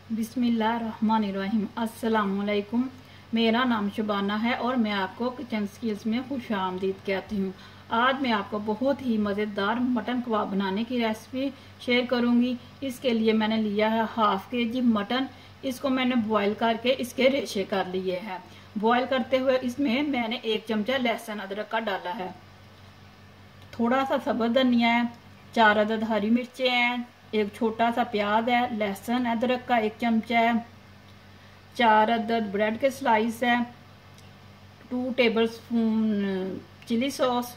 बिस्मिल्लाहिर्रहमानिर्रहीम। अस्सलामुअलैकुम। मेरा नाम शुबाना है और मैं आपको किचन स्किल्स में खुश आमदीद कहती हूँ। आज मैं आपको बहुत ही मज़ेदार मटन कबाब बनाने की रेसिपी शेयर करूँगी। इसके लिए मैंने लिया है हाफ केजी मटन। इसको मैंने बॉईल करके इसके रेशे कर लिए हैं। बॉईल करते हुए इसमें मैंने 1 चमचा लहसुन अदरक का डाला है, थोड़ा सा सब्ज़ धनिया है, 4 अदद हरी मिर्चें हैं, एक छोटा सा प्याज है, लहसुन अदरक का 1 चमचा है, 4 अदद ब्रेड के स्लाइस है, 2 tablespoon chilli sauce,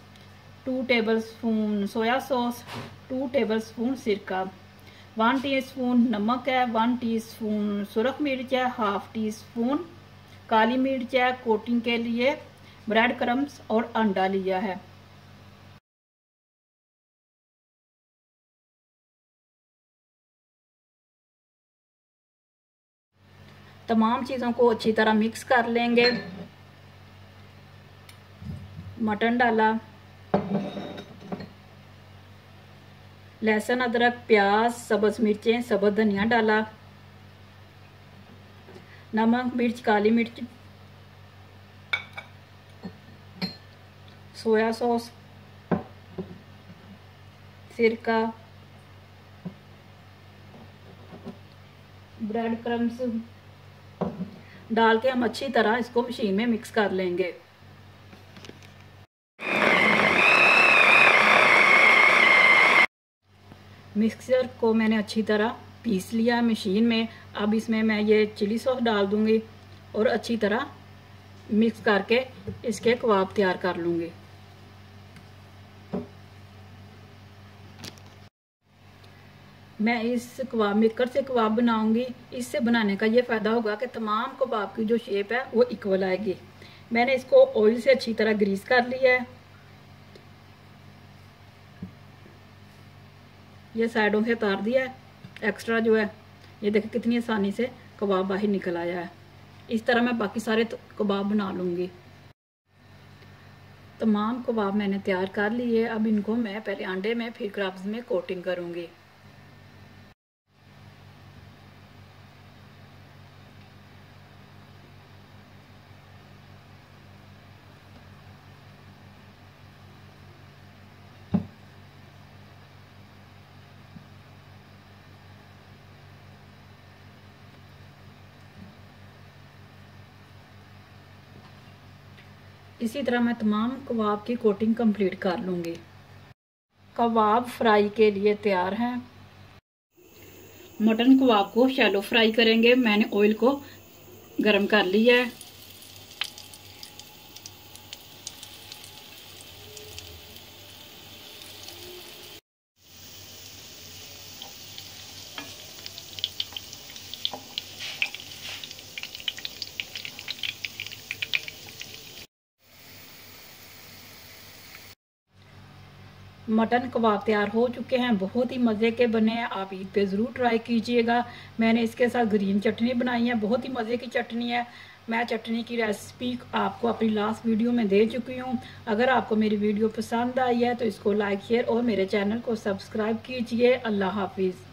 2 tablespoon soya sauce, 2 tablespoon सिरका, 1 टीस्पून नमक है, 1 टीस्पून सुरख मिर्च है, हाफ टी स्पून काली मिर्च है, कोटिंग के लिए ब्रेड क्रम्स और अंडा लिया है। तमाम चीज़ों को अच्छी तरह मिक्स कर लेंगे। मटन डाला, लहसुन अदरक प्याज सब्ज़ मिर्चें सब्ज़ धनिया डाला, नमक मिर्च काली मिर्च, सोया सॉस, सिरका, ब्रेड क्रम्स डाल के हम अच्छी तरह इसको मशीन में मिक्स कर लेंगे। मिक्सचर को मैंने अच्छी तरह पीस लिया मशीन में। अब इसमें मैं ये चिली सॉस डाल दूंगी और अच्छी तरह मिक्स करके इसके कबाब तैयार कर लूंगी। मैं इस कबाब मेकर से कबाब बनाऊंगी। इससे बनाने का ये फ़ायदा होगा कि तमाम कबाब की जो शेप है वो इक्वल आएगी। मैंने इसको ऑयल से अच्छी तरह ग्रीस कर लिया है। ये साइडों से उतार दिया है एक्स्ट्रा जो है। ये देखिए कितनी आसानी से कबाब बाहर निकल आया है। इस तरह मैं बाकी सारे कबाब बना लूँगी। तमाम कबाब मैंने तैयार कर लिए। अब इनको मैं पहले अंडे में फिर क्रब्स में कोटिंग करूँगी। इसी तरह मैं तमाम कबाब की कोटिंग कंप्लीट कर लूँगी। कबाब फ्राई के लिए तैयार हैं। मटन कबाब को शैलो फ्राई करेंगे। मैंने ऑयल को गरम कर लिया है। मटन कबाब तैयार हो चुके हैं, बहुत ही मज़े के बने हैं। आप ईद पे ज़रूर ट्राई कीजिएगा। मैंने इसके साथ ग्रीन चटनी बनाई है, बहुत ही मज़े की चटनी है। मैं चटनी की रेसिपी आपको अपनी लास्ट वीडियो में दे चुकी हूँ। अगर आपको मेरी वीडियो पसंद आई है तो इसको लाइक शेयर और मेरे चैनल को सब्सक्राइब कीजिए। अल्लाह हाफिज़।